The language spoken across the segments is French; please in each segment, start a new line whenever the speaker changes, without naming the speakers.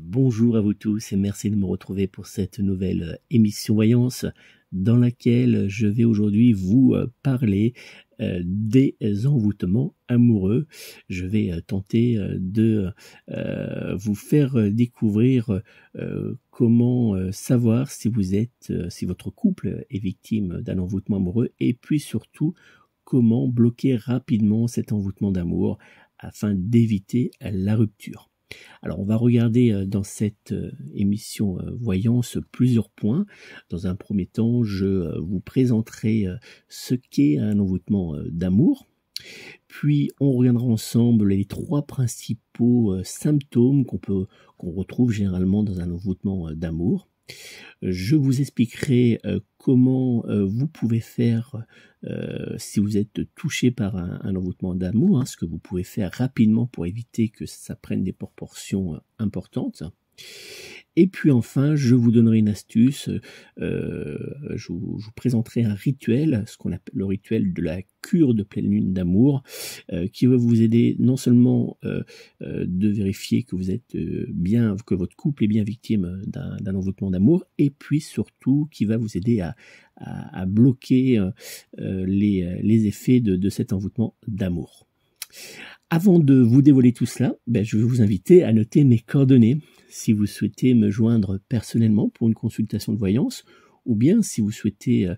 Bonjour à vous tous et merci de me retrouver pour cette nouvelle émission Voyance dans laquelle je vais aujourd'hui vous parler des envoûtements amoureux. Je vais tenter de vous faire découvrir comment savoir si si votre couple est victime d'un envoûtement amoureux et puis surtout comment bloquer rapidement cet envoûtement d'amour afin d'éviter la rupture. Alors on va regarder dans cette émission Voyance plusieurs points. Dans un premier temps, je vous présenterai ce qu'est un envoûtement d'amour. Puis on regardera ensemble les trois principaux symptômes qu'on retrouve généralement dans un envoûtement d'amour. Je vous expliquerai comment vous pouvez faire si vous êtes touché par un envoûtement d'amour, ce que vous pouvez faire rapidement pour éviter que ça prenne des proportions importantes. Et puis enfin, je vous donnerai une astuce, je vous présenterai un rituel, ce qu'on appelle le rituel de la cure de pleine lune d'amour, qui va vous aider non seulement de vérifier que vous êtes que votre couple est bien victime d'un envoûtement d'amour, et puis surtout qui va vous aider à bloquer les effets de cet envoûtement d'amour. Avant de vous dévoiler tout cela, je vais vous inviter à noter mes coordonnées. Si vous souhaitez me joindre personnellement pour une consultation de voyance, ou bien si vous souhaitez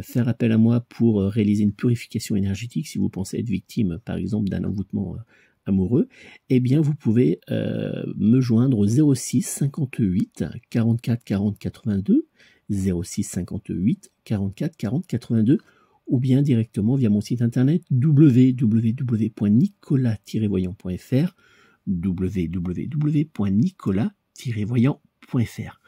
faire appel à moi pour réaliser une purification énergétique, si vous pensez être victime par exemple d'un envoûtement amoureux, eh bien vous pouvez me joindre au 06 58 44 40 82, 06 58 44 40 82, ou bien directement via mon site internet www.nicolas-voyant.fr, www.nicolas-voyant.fr.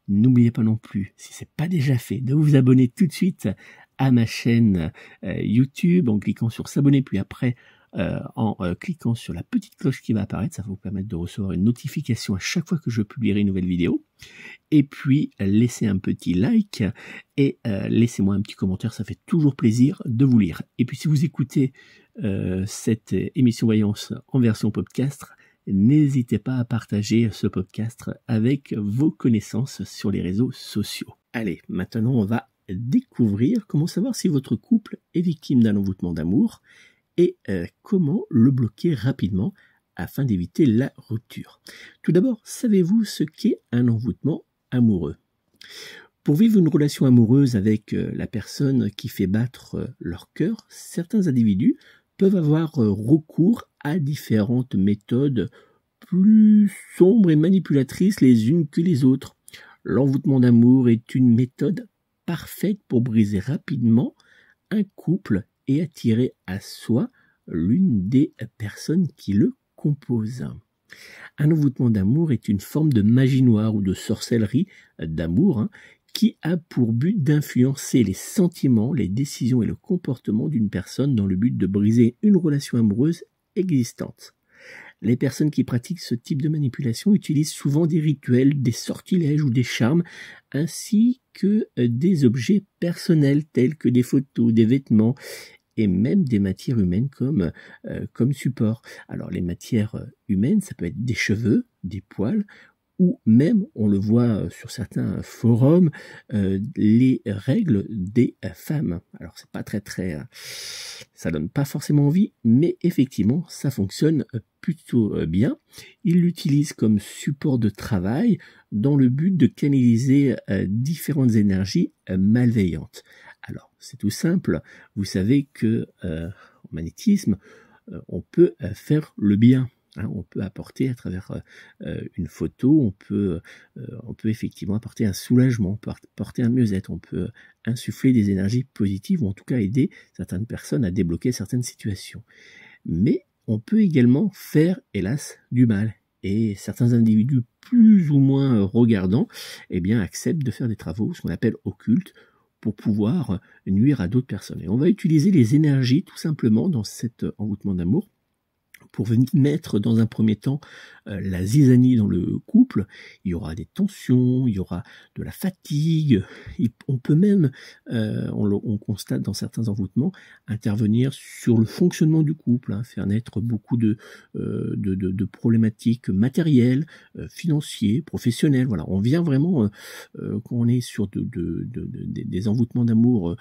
N'oubliez pas non plus, si ce n'est pas déjà fait, de vous abonner tout de suite à ma chaîne YouTube en cliquant sur s'abonner, puis après en cliquant sur la petite cloche qui va apparaître. Ça va vous permettre de recevoir une notification à chaque fois que je publierai une nouvelle vidéo. Et puis laissez un petit like et laissez-moi un petit commentaire, ça fait toujours plaisir de vous lire. Et puis si vous écoutez cette émission Voyance en version podcast, n'hésitez pas à partager ce podcast avec vos connaissances sur les réseaux sociaux. Allez, maintenant on va découvrir comment savoir si votre couple est victime d'un envoûtement d'amour et comment le bloquer rapidement afin d'éviter la rupture. Tout d'abord, savez-vous ce qu'est un envoûtement amoureux? Pour vivre une relation amoureuse avec la personne qui fait battre leur cœur, certains individus peuvent avoir recours à différentes méthodes plus sombres et manipulatrices les unes que les autres. L'envoûtement d'amour est une méthode parfaite pour briser rapidement un couple et attirer à soi l'une des personnes qui le composent. Un envoûtement d'amour est une forme de magie noire ou de sorcellerie d'amour qui a pour but d'influencer les sentiments, les décisions et le comportement d'une personne dans le but de briser une relation amoureuse existante. Les personnes qui pratiquent ce type de manipulation utilisent souvent des rituels, des sortilèges ou des charmes, ainsi que des objets personnels tels que des photos, des vêtements et même des matières humaines comme support. Alors les matières humaines, ça peut être des cheveux, des poils, ou même, on le voit sur certains forums, les règles des femmes. Alors c'est pas ça donne pas forcément envie, mais effectivement ça fonctionne plutôt bien. Ils l'utilisent comme support de travail dans le but de canaliser différentes énergies malveillantes. Alors c'est tout simple, vous savez que en magnétisme, on peut faire le bien. On peut apporter à travers une photo, on peut effectivement apporter un soulagement, on peut apporter un mieux-être, on peut insuffler des énergies positives ou en tout cas aider certaines personnes à débloquer certaines situations. Mais on peut également faire, hélas, du mal. Et certains individus plus ou moins regardants, acceptent de faire des travaux, ce qu'on appelle occultes, pour pouvoir nuire à d'autres personnes. Et on va utiliser les énergies tout simplement dans cet envoûtement d'amour pour mettre dans un premier temps la zizanie dans le couple, il y aura des tensions, il y aura de la fatigue, on peut même, on constate dans certains envoûtements, intervenir sur le fonctionnement du couple, hein, faire naître beaucoup de problématiques matérielles, financières, professionnelles. Voilà, on vient vraiment, quand on est sur des envoûtements d'amour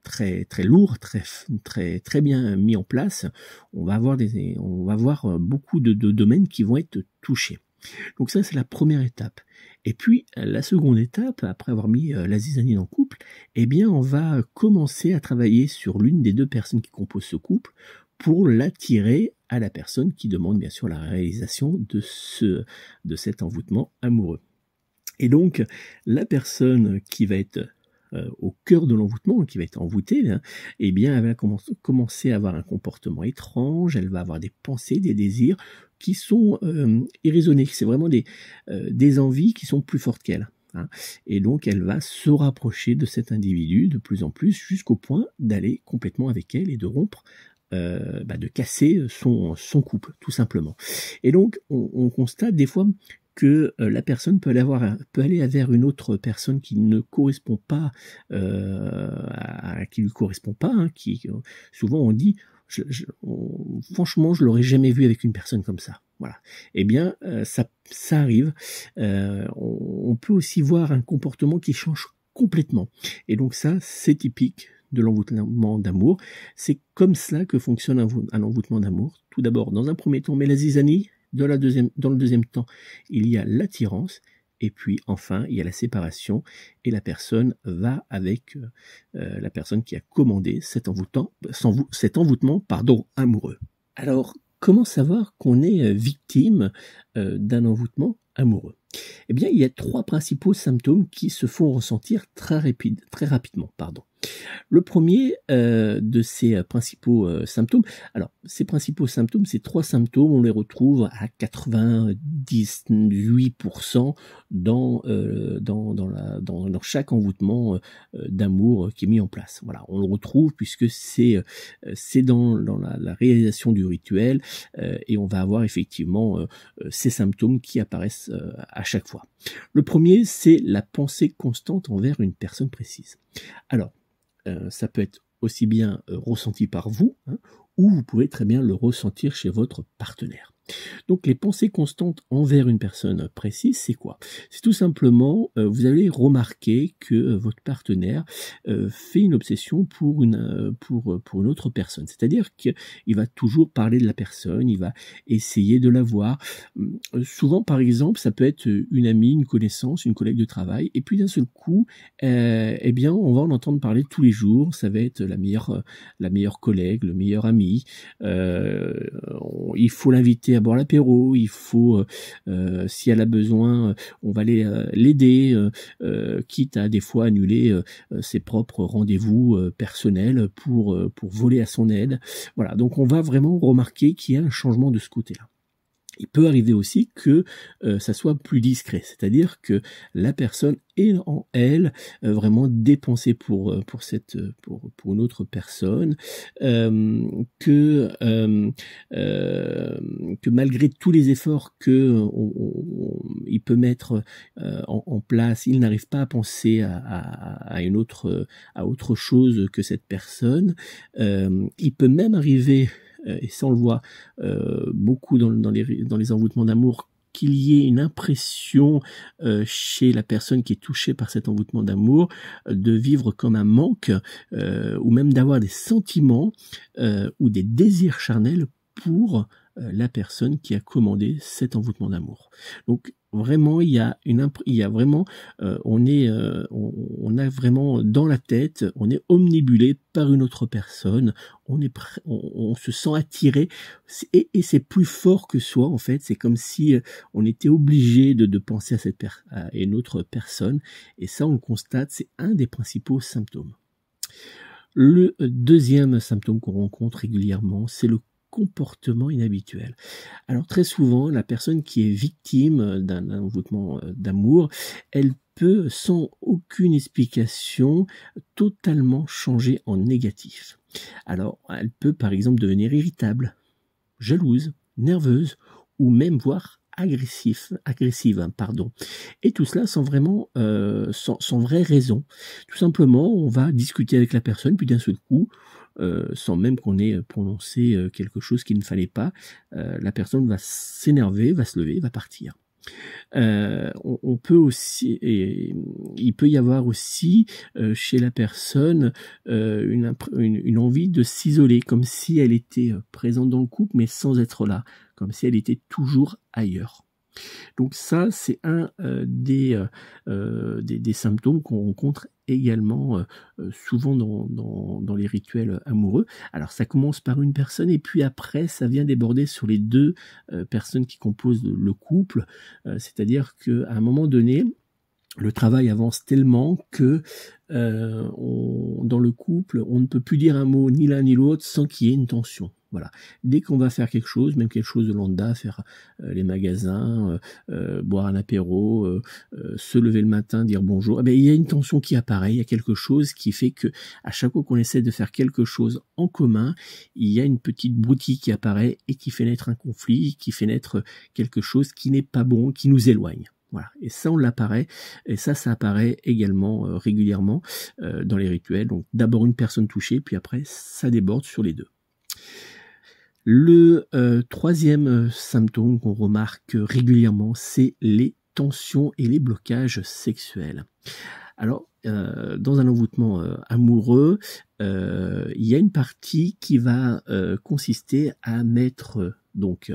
très très lourds, très bien mis en place, on va avoir beaucoup de domaines qui vont être touchés. Donc ça, c'est la première étape. Et puis, la seconde étape, après avoir mis la zizanie dans le couple, eh bien, on va commencer à travailler sur l'une des deux personnes qui composent ce couple pour l'attirer à la personne qui demande bien sûr la réalisation de cet envoûtement amoureux. Et donc, la personne qui va être au cœur de l'envoûtement, qui va être envoûtée, hein, eh bien, elle va commencer à avoir un comportement étrange, elle va avoir des pensées, des désirs qui sont irraisonnés. C'est vraiment des envies qui sont plus fortes qu'elle. Hein. Et donc, elle va se rapprocher de cet individu de plus en plus jusqu'au point d'aller complètement avec elle et de rompre, de casser son couple, tout simplement. Et donc, on constate des fois que la personne peut aller vers une autre personne qui ne correspond pas, qui lui correspond pas, hein, souvent on dit, franchement, je l'aurais jamais vu avec une personne comme ça. Voilà. Eh bien, ça arrive. On peut aussi voir un comportement qui change complètement. Et donc ça, c'est typique de l'envoûtement d'amour. C'est comme cela que fonctionne un envoûtement d'amour. Tout d'abord, dans un premier temps, on met la zizanie. Dans le deuxième temps, il y a l'attirance, et puis enfin, il y a la séparation, et la personne va avec la personne qui a commandé cet envoûtement amoureux. Alors, comment savoir qu'on est victime d'un envoûtement amoureux? Eh bien, il y a 3 principaux symptômes qui se font ressentir très rapidement. Le premier de ces principaux symptômes, alors ces principaux symptômes, ces 3 symptômes, on les retrouve à 98% dans chaque envoûtement d'amour qui est mis en place. Voilà, on le retrouve puisque c'est dans la réalisation du rituel et on va avoir effectivement ces symptômes qui apparaissent à chaque fois. Le premier, c'est la pensée constante envers une personne précise. Alors, ça peut être aussi bien ressenti par vous, hein, ou vous pouvez très bien le ressentir chez votre partenaire. Donc les pensées constantes envers une personne précise, c'est quoi? C'est tout simplement, vous allez remarquer que votre partenaire fait une obsession pour une autre personne. C'est-à-dire qu'il va toujours parler de la personne, il va essayer de la voir. Souvent, par exemple, ça peut être une amie, une connaissance, une collègue de travail, et puis d'un seul coup, eh bien, on va en entendre parler tous les jours. Ça va être la meilleure collègue, le meilleur ami. Il faut l'inviter à boire l'apéro, il faut, si elle a besoin, on va aller l'aider, quitte à des fois annuler ses propres rendez-vous personnels pour voler à son aide. Voilà, donc on va vraiment remarquer qu'il y a un changement de ce côté-là. Il peut arriver aussi que ça soit plus discret, c'est-à-dire que la personne est en elle vraiment dépensée pour une autre personne, que malgré tous les efforts que il peut mettre en place, il n'arrive pas à penser à autre chose que cette personne. Il peut même arriver, et ça on le voit beaucoup dans les envoûtements d'amour, qu'il y ait une impression chez la personne qui est touchée par cet envoûtement d'amour de vivre comme un manque, ou même d'avoir des sentiments ou des désirs charnels pour la personne qui a commandé cet envoûtement d'amour. Donc vraiment, on a vraiment dans la tête, on est omnibulé par une autre personne, on se sent attiré, et c'est plus fort que soi en fait. C'est comme si on était obligé de penser à une autre personne, et ça on le constate, c'est un des principaux symptômes. Le deuxième symptôme qu'on rencontre régulièrement, c'est le comportement inhabituel. Alors très souvent, la personne qui est victime d'un envoûtement d'amour, elle peut, sans aucune explication, totalement changer en négatif. Alors, elle peut par exemple devenir irritable, jalouse, nerveuse, ou même voire agressive, hein, pardon. Et tout cela sans vraiment, sans vraie raison. Tout simplement, on va discuter avec la personne, puis d'un seul coup, sans même qu'on ait prononcé quelque chose qu'il ne fallait pas, la personne va s'énerver, va se lever, va partir. On peut aussi, et il peut y avoir aussi chez la personne une envie de s'isoler, comme si elle était présente dans le couple, mais sans être là, comme si elle était toujours ailleurs. Donc ça, c'est un des symptômes qu'on rencontre également souvent dans les rituels amoureux. Alors ça commence par une personne et puis après ça vient déborder sur les deux personnes qui composent le couple. C'est-à-dire qu'à un moment donné, le travail avance tellement que dans le couple, on ne peut plus dire un mot ni l'un ni l'autre sans qu'il y ait une tension. Voilà. Dès qu'on va faire quelque chose, même quelque chose de lambda, faire les magasins, boire un apéro, se lever le matin, dire bonjour, eh bien, il y a une tension qui apparaît, il y a quelque chose qui fait que à chaque fois qu'on essaie de faire quelque chose en commun, il y a une petite broutille qui apparaît et qui fait naître un conflit, qui fait naître quelque chose qui n'est pas bon, qui nous éloigne. Voilà. Et ça, on l'apparaît, et ça apparaît également régulièrement dans les rituels. Donc d'abord une personne touchée, puis après ça déborde sur les deux. Le troisième symptôme qu'on remarque régulièrement, c'est les tensions et les blocages sexuels. Alors, dans un envoûtement amoureux, il y a une partie qui va consister à mettre, donc,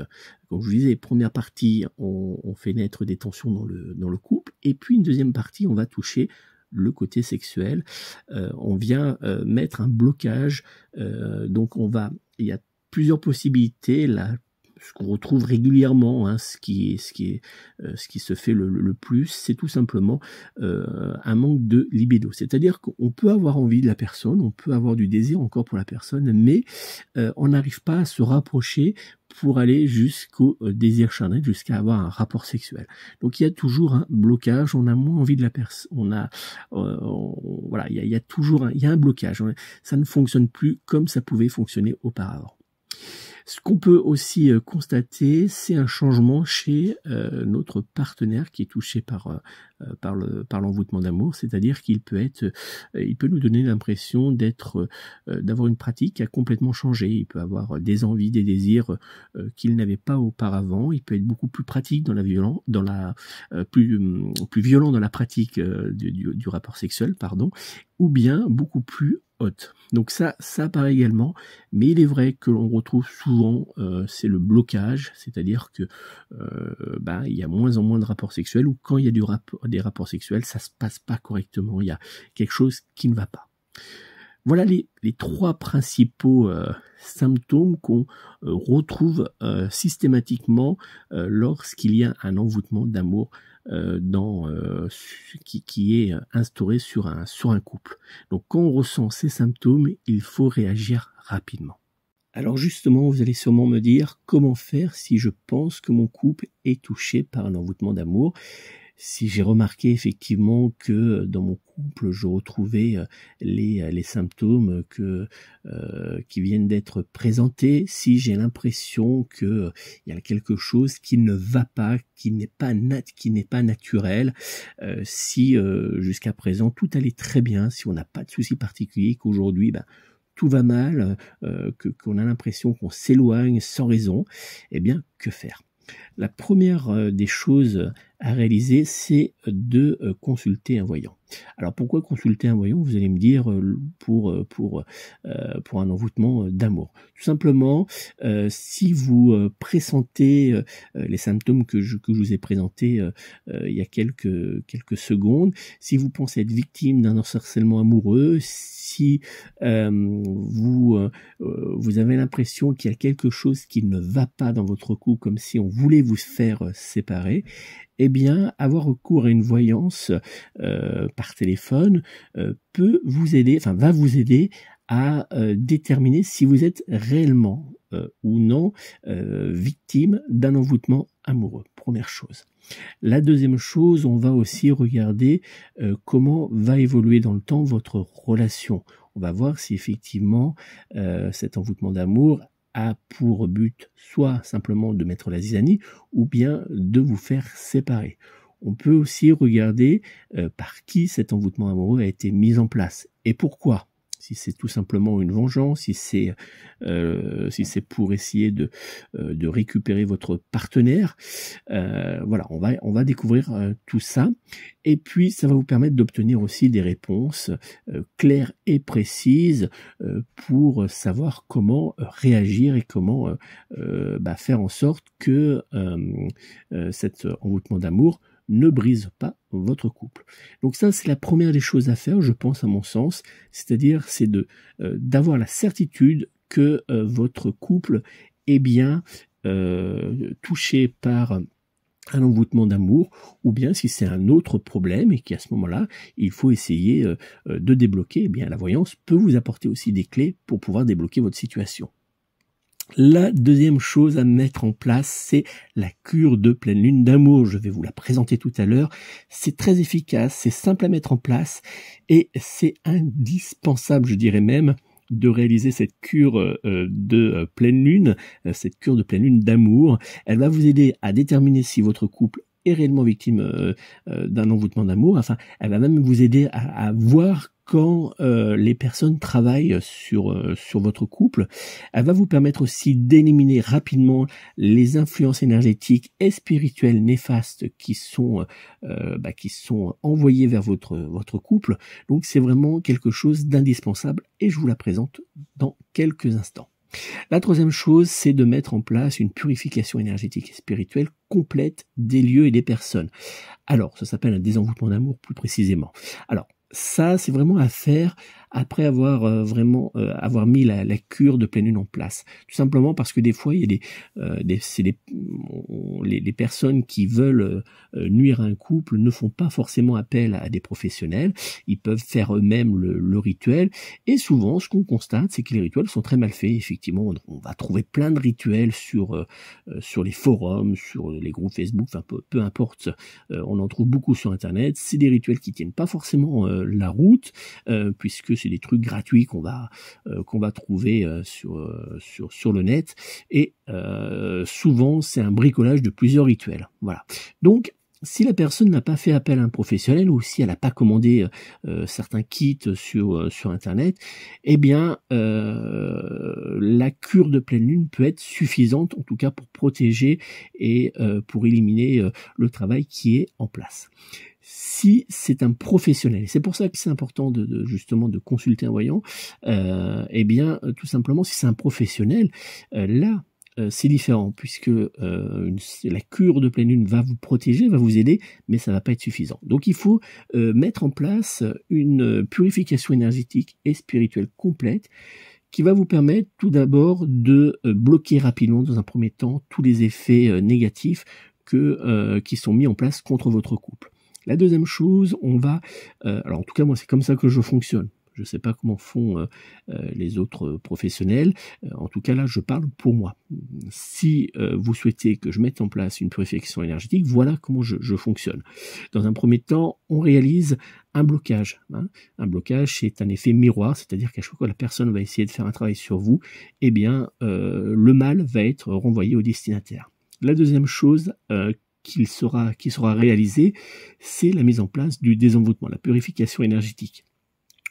comme je vous disais, première partie, on fait naître des tensions dans le couple, et puis une deuxième partie, on va toucher le côté sexuel. On vient mettre un blocage, donc il y a plusieurs possibilités là, ce qu'on retrouve régulièrement, hein, ce qui se fait le plus, c'est tout simplement un manque de libido. C'est-à-dire qu'on peut avoir envie de la personne, on peut avoir du désir encore pour la personne, mais on n'arrive pas à se rapprocher pour aller jusqu'au désir charnel, jusqu'à avoir un rapport sexuel. Donc il y a toujours un blocage, on a moins envie de la personne, voilà, il y a toujours un blocage. Ça ne fonctionne plus comme ça pouvait fonctionner auparavant. Ce qu'on peut aussi constater, c'est un changement chez notre partenaire qui est touché par l'envoûtement d'amour, c'est-à-dire qu'il peut nous donner l'impression d'avoir une pratique qui a complètement changé. Il peut avoir des envies, des désirs qu'il n'avait pas auparavant. Il peut être beaucoup plus pratique plus violent dans la pratique du rapport sexuel, pardon, ou bien beaucoup plus haute. Donc ça apparaît également, mais il est vrai que l'on retrouve souvent, c'est le blocage, c'est-à-dire que il y a moins en moins de rapports sexuels, ou quand il y a des rapports sexuels, ça se passe pas correctement, il y a quelque chose qui ne va pas. Voilà les trois principaux symptômes qu'on retrouve systématiquement lorsqu'il y a un envoûtement d'amour qui est instauré sur un couple. Donc quand on ressent ces symptômes, il faut réagir rapidement. Alors justement, vous allez sûrement me dire comment faire si je pense que mon couple est touché par un envoûtement d'amour. Si j'ai remarqué effectivement que dans mon couple, je retrouvais les symptômes qui viennent d'être présentés, si j'ai l'impression que il y a quelque chose qui ne va pas, qui n'est pas naturel, si jusqu'à présent tout allait très bien, si on n'a pas de soucis particuliers, qu'aujourd'hui tout va mal, qu'on a l'impression qu'on s'éloigne sans raison, eh bien que faire ? La première des choses à réaliser, c'est de consulter un voyant. Alors pourquoi consulter un voyant? Vous allez me dire pour un envoûtement d'amour. Tout simplement, si vous pressentez les symptômes que je vous ai présentés il y a quelques secondes, si vous pensez être victime d'un harcèlement amoureux, si vous avez l'impression qu'il y a quelque chose qui ne va pas dans votre couple, comme si on voulait vous faire séparer, eh bien, avoir recours à une voyance par téléphone va vous aider à déterminer si vous êtes réellement ou non victime d'un envoûtement amoureux. Première chose. La deuxième chose, on va aussi regarder comment va évoluer dans le temps votre relation. On va voir si effectivement cet envoûtement d'amour a pour but soit simplement de mettre la zizanie ou bien de vous faire séparer. On peut aussi regarder par qui cet envoûtement amoureux a été mis en place et pourquoi. Si c'est tout simplement une vengeance, si c'est pour essayer de récupérer votre partenaire, voilà, on va découvrir tout ça, et puis ça va vous permettre d'obtenir aussi des réponses claires et précises pour savoir comment réagir et comment faire en sorte que cet envoûtement d'amour ne brise pas votre couple. Donc ça, c'est la première des choses à faire, je pense, à mon sens, c'est-à-dire c'est d'avoir la certitude que votre couple est bien touché par un envoûtement d'amour, ou bien si c'est un autre problème et qu'à ce moment-là, il faut essayer de débloquer, eh bien la voyance peut vous apporter aussi des clés pour pouvoir débloquer votre situation. La deuxième chose à mettre en place, c'est la cure de pleine lune d'amour. Je vais vous la présenter tout à l'heure. C'est très efficace, c'est simple à mettre en place et c'est indispensable, je dirais même, de réaliser cette cure de pleine lune, cette cure de pleine lune d'amour. Elle va vous aider à déterminer si votre couple est réellement victime d'un envoûtement d'amour. Enfin, elle va même vous aider à voir quand les personnes travaillent sur votre couple. Elle va vous permettre aussi d'éliminer rapidement les influences énergétiques et spirituelles néfastes qui sont envoyées vers votre couple. Donc c'est vraiment quelque chose d'indispensable et je vous la présente dans quelques instants. La troisième chose, c'est de mettre en place une purification énergétique et spirituelle complète des lieux et des personnes. Alors, ça s'appelle un désenvoûtement d'amour plus précisément. Alors, ça, c'est vraiment à faire après avoir avoir mis la cure de pleine lune en place. Tout simplement parce que des fois, il y a les personnes qui veulent nuire à un couple ne font pas forcément appel à des professionnels. Ils peuvent faire eux-mêmes le rituel. Et souvent, ce qu'on constate, c'est que les rituels sont très mal faits. Effectivement, on va trouver plein de rituels sur les forums, sur les groupes Facebook, enfin peu importe. On en trouve beaucoup sur Internet. C'est des rituels qui tiennent pas forcément la route, puisque c'est des trucs gratuits qu'on va trouver sur le net, et souvent c'est un bricolage de plusieurs rituels. Voilà. Donc si la personne n'a pas fait appel à un professionnel ou si elle n'a pas commandé certains kits sur Internet, eh bien la cure de pleine lune peut être suffisante, en tout cas pour protéger et pour éliminer le travail qui est en place. Si c'est un professionnel, et c'est pour ça que c'est important justement de consulter un voyant, eh bien tout simplement si c'est un professionnel, là c'est différent, puisque la cure de pleine lune va vous protéger, va vous aider, mais ça va pas être suffisant. Donc il faut mettre en place une purification énergétique et spirituelle complète qui va vous permettre tout d'abord de bloquer rapidement dans un premier temps tous les effets négatifs qui sont mis en place contre votre couple. La deuxième chose, alors en tout cas moi c'est comme ça que je fonctionne. Je ne sais pas comment font les autres professionnels. En tout cas, là, je parle pour moi. Si vous souhaitez que je mette en place une purification énergétique, voilà comment je fonctionne. Dans un premier temps, on réalise un blocage. Un blocage, c'est un effet miroir, c'est-à-dire qu'à chaque fois que la personne va essayer de faire un travail sur vous, eh bien, le mal va être renvoyé au destinataire. La deuxième chose qui sera réalisée, c'est la mise en place du désenvoûtement, la purification énergétique.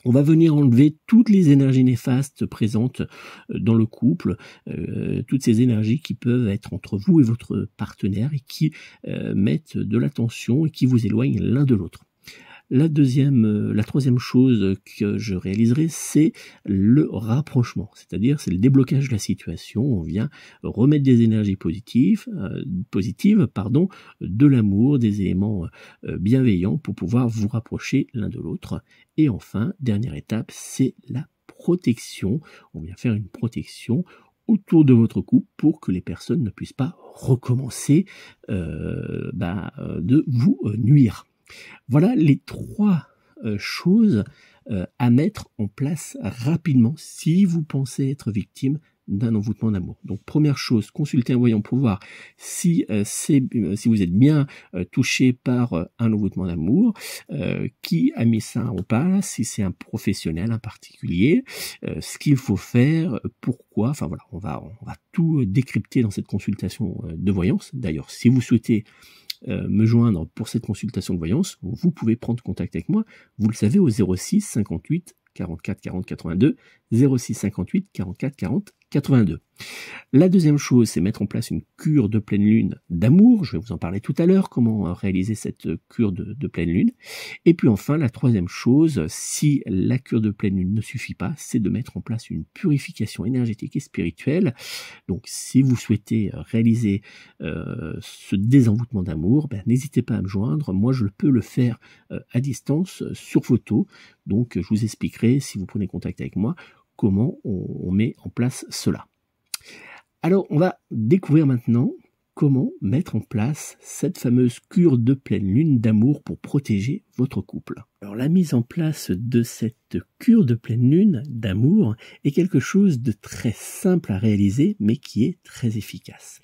On va venir enlever toutes les énergies néfastes présentes dans le couple, toutes ces énergies qui peuvent être entre vous et votre partenaire et qui mettent de la tension et qui vous éloignent l'un de l'autre. La troisième chose que je réaliserai, c'est le rapprochement, c'est-à-dire c'est le déblocage de la situation. On vient remettre des énergies positives, de l'amour, des éléments bienveillants pour pouvoir vous rapprocher l'un de l'autre. Et enfin, dernière étape, c'est la protection. On vient faire une protection autour de votre couple pour que les personnes ne puissent pas recommencer de vous nuire. Voilà les trois choses à mettre en place rapidement si vous pensez être victime d'un envoûtement d'amour. Donc première chose, consultez un voyant pour voir si vous êtes bien touché par un envoûtement d'amour, qui a mis ça en place, si c'est un professionnel, un particulier, ce qu'il faut faire, pourquoi, enfin voilà, on va tout décrypter dans cette consultation de voyance. D'ailleurs, si vous souhaitez me joindre pour cette consultation de voyance, vous pouvez prendre contact avec moi, vous le savez, au 06 58 44 40 82, 06 58 44 40 82. La deuxième chose, c'est mettre en place une cure de pleine lune d'amour. Je vais vous en parler tout à l'heure, comment réaliser cette cure de pleine lune. Et puis enfin, la troisième chose, si la cure de pleine lune ne suffit pas, c'est de mettre en place une purification énergétique et spirituelle. Donc si vous souhaitez réaliser ce désenvoûtement d'amour, n'hésitez pas à me joindre. Moi, je peux le faire à distance, sur photo. Donc je vous expliquerai, si vous prenez contact avec moi, comment on met en place cela. Alors, on va découvrir maintenant comment mettre en place cette fameuse cure de pleine lune d'amour pour protéger votre couple. Alors, la mise en place de cette cure de pleine lune d'amour est quelque chose de très simple à réaliser, mais qui est très efficace.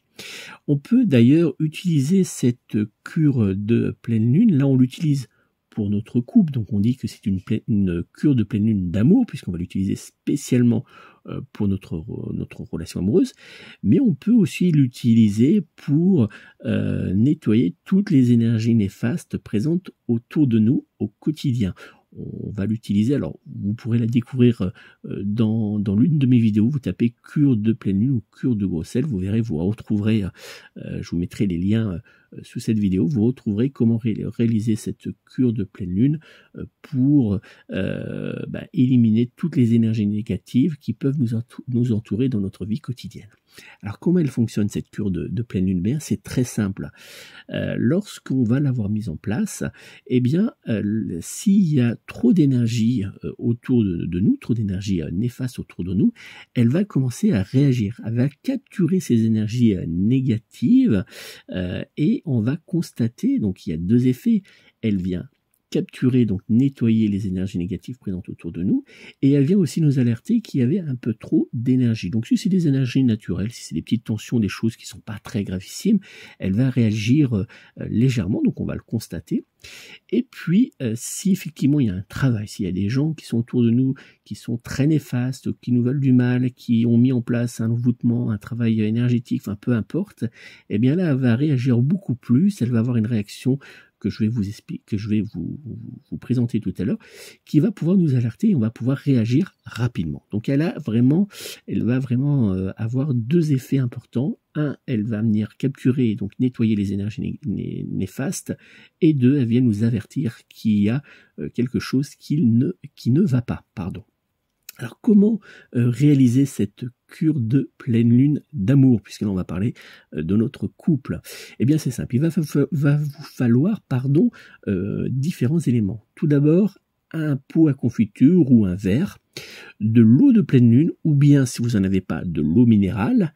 On peut d'ailleurs utiliser cette cure de pleine lune, là on l'utilise pour notre couple, donc on dit que c'est une cure de pleine lune d'amour, puisqu'on va l'utiliser spécialement pour notre relation amoureuse, mais on peut aussi l'utiliser pour nettoyer toutes les énergies néfastes présentes autour de nous au quotidien. On va l'utiliser, alors vous pourrez la découvrir dans l'une de mes vidéos, vous tapez cure de pleine lune ou cure de gros sel, vous verrez, vous retrouverez, je vous mettrai les liens sous cette vidéo, vous retrouverez comment réaliser cette cure de pleine lune pour éliminer toutes les énergies négatives qui peuvent nous entourer dans notre vie quotidienne. Alors comment elle fonctionne cette cure de pleine lune? Bien, c'est très simple. Lorsqu'on va l'avoir mise en place, eh bien, s'il y a trop d'énergie autour de nous, trop d'énergie néfaste autour de nous, elle va commencer à réagir, elle va capturer ces énergies négatives et on va constater, donc il y a deux effets, elle vient capturer, donc nettoyer les énergies négatives présentes autour de nous, et elle vient aussi nous alerter qu'il y avait un peu trop d'énergie. Donc si c'est des énergies naturelles, si c'est des petites tensions, des choses qui sont pas très gravissimes, elle va réagir légèrement, donc on va le constater. Et puis si effectivement il y a un travail, s'il y a des gens qui sont autour de nous, qui sont très néfastes, qui nous veulent du mal, qui ont mis en place un envoûtement, un travail énergétique, enfin peu importe, eh bien là elle va réagir beaucoup plus, elle va avoir une réaction que je vais vous expliquer, que je vais vous présenter tout à l'heure, qui va pouvoir nous alerter et on va pouvoir réagir rapidement. Donc elle va vraiment avoir deux effets importants. Un, elle va venir capturer, donc nettoyer les énergies néfastes, et deux, elle vient nous avertir qu'il y a quelque chose qui ne va pas. Pardon. Alors comment réaliser cette cure de pleine lune d'amour, puisque là on va parler de notre couple? Eh bien c'est simple, il va vous falloir différents éléments. Tout d'abord, un pot à confiture ou un verre, de l'eau de pleine lune, ou bien si vous n'en avez pas, de l'eau minérale,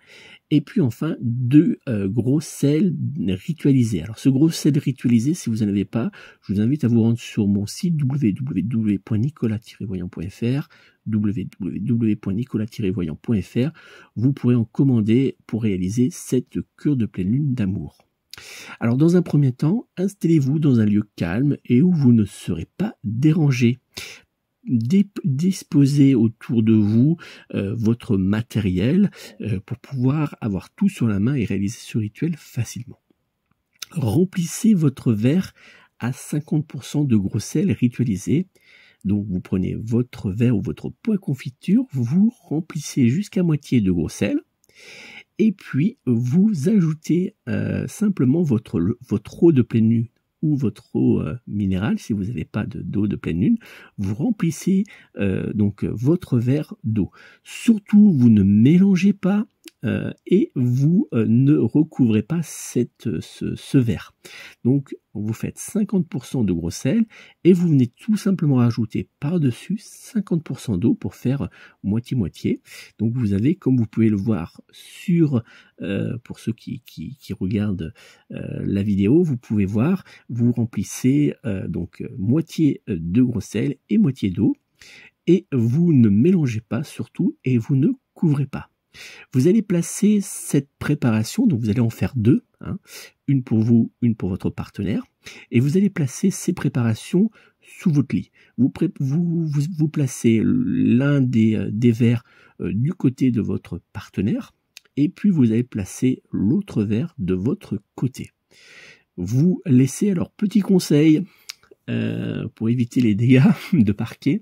et puis enfin deux gros sels ritualisés. Alors ce gros sel ritualisé, si vous n'en avez pas, je vous invite à vous rendre sur mon site www.nicolas-voyant.fr, www.nicolas-voyant.fr. Vous pourrez en commander pour réaliser cette cure de pleine lune d'amour. Alors dans un premier temps, installez-vous dans un lieu calme et où vous ne serez pas dérangé. Disposez autour de vous votre matériel pour pouvoir avoir tout sur la main et réaliser ce rituel facilement. Remplissez votre verre à 50% de gros sel ritualisé. Donc vous prenez votre verre ou votre pot à confiture, vous remplissez jusqu'à moitié de gros sel et puis vous ajoutez simplement votre eau de pleine lune ou votre eau minérale, si vous n'avez pas d'eau de pleine lune, vous remplissez donc votre verre d'eau. Surtout, vous ne mélangez pas et vous ne recouvrez pas ce verre. Donc, vous faites 50% de gros sel et vous venez tout simplement rajouter par-dessus 50% d'eau pour faire moitié-moitié. Donc, vous avez, comme vous pouvez le voir sur, pour ceux qui regardent la vidéo, vous pouvez voir, vous remplissez donc moitié de gros sel et moitié d'eau et vous ne mélangez pas surtout et vous ne couvrez pas. Vous allez placer cette préparation, donc vous allez en faire deux, hein, une pour vous, une pour votre partenaire, et vous allez placer ces préparations sous votre lit. Vous placez l'un des verres du côté de votre partenaire, et puis vous allez placer l'autre verre de votre côté. Vous laissez, alors petit conseil, pour éviter les dégâts de parquet,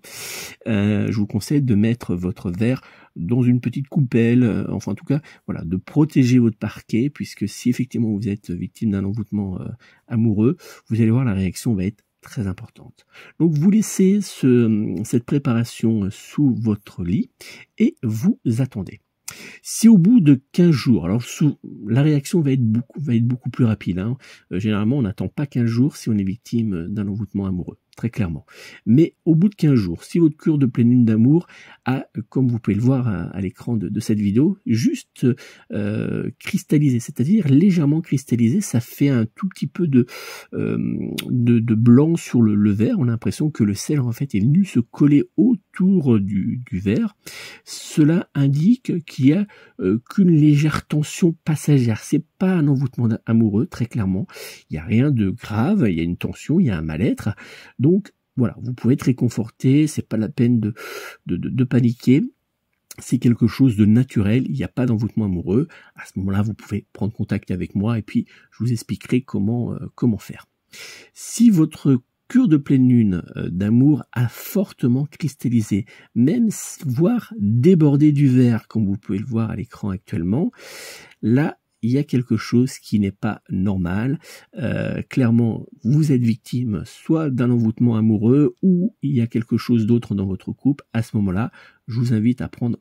je vous conseille de mettre votre verre dans une petite coupelle, enfin en tout cas, voilà, de protéger votre parquet, puisque si effectivement vous êtes victime d'un envoûtement amoureux, vous allez voir la réaction va être très importante. Donc vous laissez cette préparation sous votre lit et vous attendez. Si au bout de 15 jours, alors la réaction va être beaucoup plus rapide, hein. Généralement on n'attend pas 15 jours si on est victime d'un envoûtement amoureux, très clairement. Mais au bout de 15 jours, si votre cure de pleine lune d'amour a, comme vous pouvez le voir à l'écran de cette vidéo, juste cristallisé, c'est-à-dire légèrement cristallisé, ça fait un tout petit peu de blanc sur le verre, on a l'impression que le sel en fait est venu se coller autour du verre. Cela indique qu'il y a qu'une légère tension passagère, c'est pas un envoûtement amoureux, très clairement, il n'y a rien de grave, il y a une tension, il y a un mal-être. Donc voilà, vous pouvez être réconforté, c'est pas la peine de paniquer, c'est quelque chose de naturel, il n'y a pas d'envoûtement amoureux. À ce moment-là, vous pouvez prendre contact avec moi et puis je vous expliquerai comment faire. Si votre cure de pleine lune d'amour a fortement cristallisé, même voire débordé du verre, comme vous pouvez le voir à l'écran actuellement, là, il y a quelque chose qui n'est pas normal. Clairement, vous êtes victime soit d'un envoûtement amoureux ou il y a quelque chose d'autre dans votre couple. À ce moment-là, je vous invite à prendre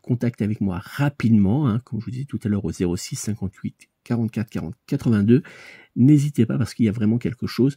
contact avec moi rapidement, hein, comme je vous disais tout à l'heure au 06 58 44 40 82. N'hésitez pas parce qu'il y a vraiment quelque chose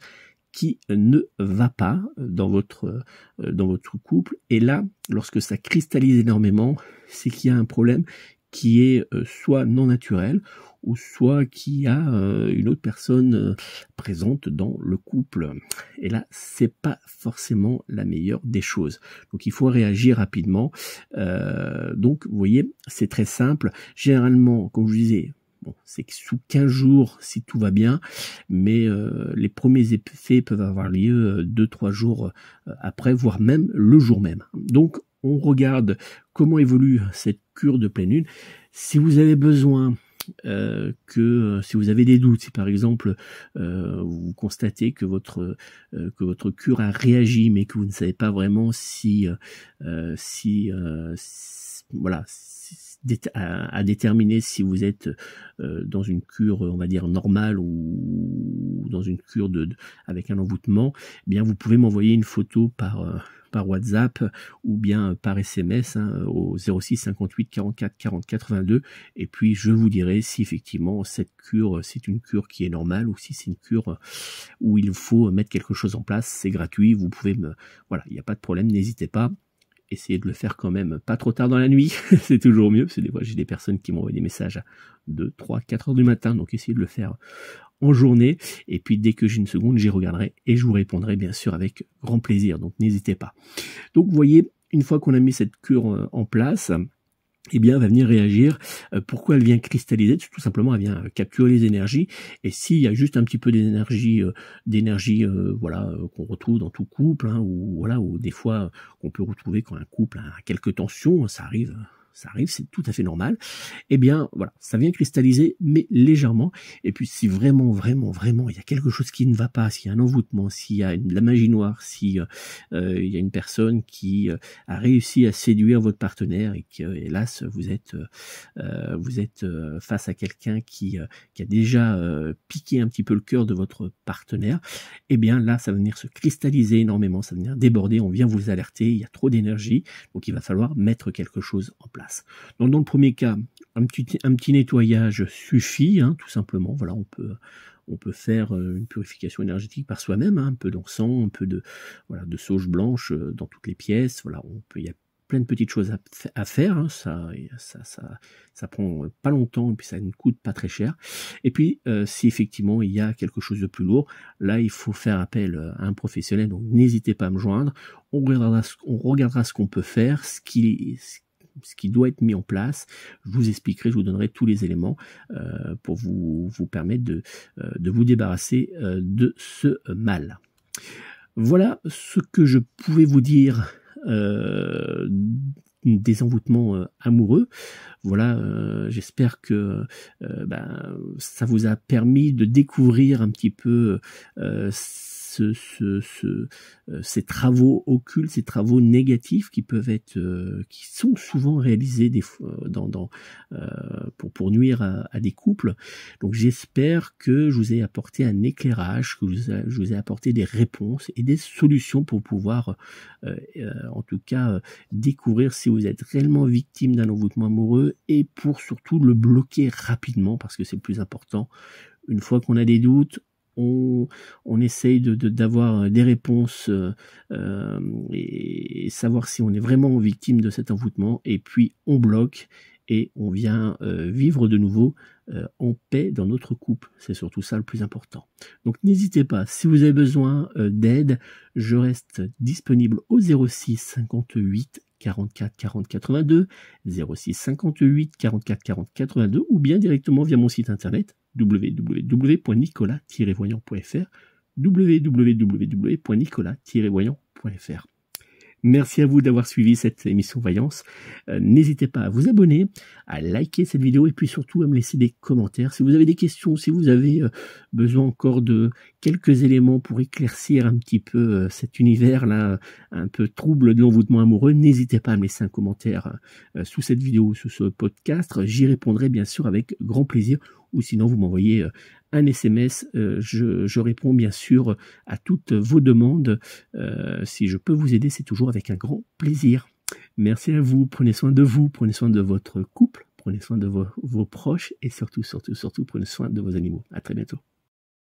qui ne va pas dans votre couple. Et là, lorsque ça cristallise énormément, c'est qu'il y a un problème qui est soit non naturel ou soit qu'il y a une autre personne présente dans le couple. Et là, c'est pas forcément la meilleure des choses. Donc il faut réagir rapidement. Donc vous voyez, c'est très simple. Généralement, comme je vous disais, bon, c'est que sous 15 jours si tout va bien, mais les premiers effets peuvent avoir lieu 2-3 jours après, voire même le jour même. Donc on regarde comment évolue cette cure de pleine lune. Si vous avez besoin si vous avez des doutes, si par exemple vous constatez que votre cure a réagi, mais que vous ne savez pas vraiment voilà, à déterminer si vous êtes dans une cure, on va dire normale ou dans une cure avec un envoûtement, eh bien vous pouvez m'envoyer une photo par WhatsApp ou bien par SMS, hein, au 06 58 44 40 82, et puis je vous dirai si effectivement cette cure c'est une cure qui est normale ou si c'est une cure où il faut mettre quelque chose en place. C'est gratuit, vous pouvez voilà, il n'y a pas de problème, n'hésitez pas. Essayez de le faire quand même pas trop tard dans la nuit, c'est toujours mieux, parce que des fois j'ai des personnes qui m'envoient des messages à 2, 3, 4 heures du matin, donc essayez de le faire en journée, et puis dès que j'ai une seconde, j'y regarderai et je vous répondrai bien sûr avec grand plaisir, donc n'hésitez pas. Donc vous voyez, une fois qu'on a mis cette cure en place, eh bien, elle va venir réagir. Pourquoi elle vient cristalliser? Tout simplement, elle vient capturer les énergies. Et s'il y a juste un petit peu d'énergie, voilà, qu'on retrouve dans tout couple, hein, ou voilà, ou des fois qu'on peut retrouver quand un couple a quelques tensions, ça arrive, c'est tout à fait normal. Eh bien, voilà, ça vient cristalliser, mais légèrement. Et puis, si vraiment, il y a quelque chose qui ne va pas, s'il y a un envoûtement, s'il y a de la magie noire, si il y a une personne qui a réussi à séduire votre partenaire et que, hélas, vous êtes face à quelqu'un qui a déjà piqué un petit peu le cœur de votre partenaire, eh bien là, ça va venir se cristalliser énormément, ça va venir déborder, on vient vous alerter, il y a trop d'énergie, donc il va falloir mettre quelque chose en place. Donc dans le premier cas, un petit nettoyage suffit, hein, tout simplement. Voilà, on peut faire une purification énergétique par soi-même, hein, un peu d'encens, un peu de sauge blanche dans toutes les pièces. Voilà, il y a plein de petites choses à faire, hein, ça prend pas longtemps et puis ça ne coûte pas très cher. Et puis si effectivement il y a quelque chose de plus lourd, là il faut faire appel à un professionnel, donc n'hésitez pas à me joindre, on regardera ce qu'on peut faire, ce qui doit être mis en place. Je vous expliquerai, je vous donnerai tous les éléments pour vous permettre de vous débarrasser de ce mal. Voilà ce que je pouvais vous dire des envoûtements amoureux. Voilà, j'espère que ça vous a permis de découvrir un petit peu ces travaux occultes, ces travaux négatifs qui peuvent être, qui sont souvent réalisés des fois pour nuire à des couples. Donc j'espère que je vous ai apporté un éclairage, que je vous ai apporté des réponses et des solutions pour pouvoir, en tout cas, découvrir si vous êtes réellement victime d'un envoûtement amoureux et pour surtout le bloquer rapidement parce que c'est le plus important. Une fois qu'on a des doutes, on essaye d'avoir des réponses et savoir si on est vraiment victime de cet envoûtement, et puis on bloque et on vient vivre de nouveau en paix dans notre couple. C'est surtout ça le plus important. Donc n'hésitez pas, si vous avez besoin d'aide, je reste disponible au 06 58 44 40 82, 06 58 44 40 82, ou bien directement via mon site internet www.nicolas-voyant.fr, www.nicolas-voyant.fr. Merci à vous d'avoir suivi cette émission Voyance. N'hésitez pas à vous abonner, à liker cette vidéo et puis surtout à me laisser des commentaires. Si vous avez des questions, si vous avez besoin encore de quelques éléments pour éclaircir un petit peu cet univers-là, un peu trouble de l'envoûtement amoureux, n'hésitez pas à me laisser un commentaire sous cette vidéo ou sous ce podcast. J'y répondrai bien sûr avec grand plaisir, ou sinon vous m'envoyez un SMS, je réponds bien sûr à toutes vos demandes. Si je peux vous aider, c'est toujours avec un grand plaisir. Merci à vous, prenez soin de vous, prenez soin de votre couple, prenez soin de vos proches et surtout, prenez soin de vos animaux. À très bientôt.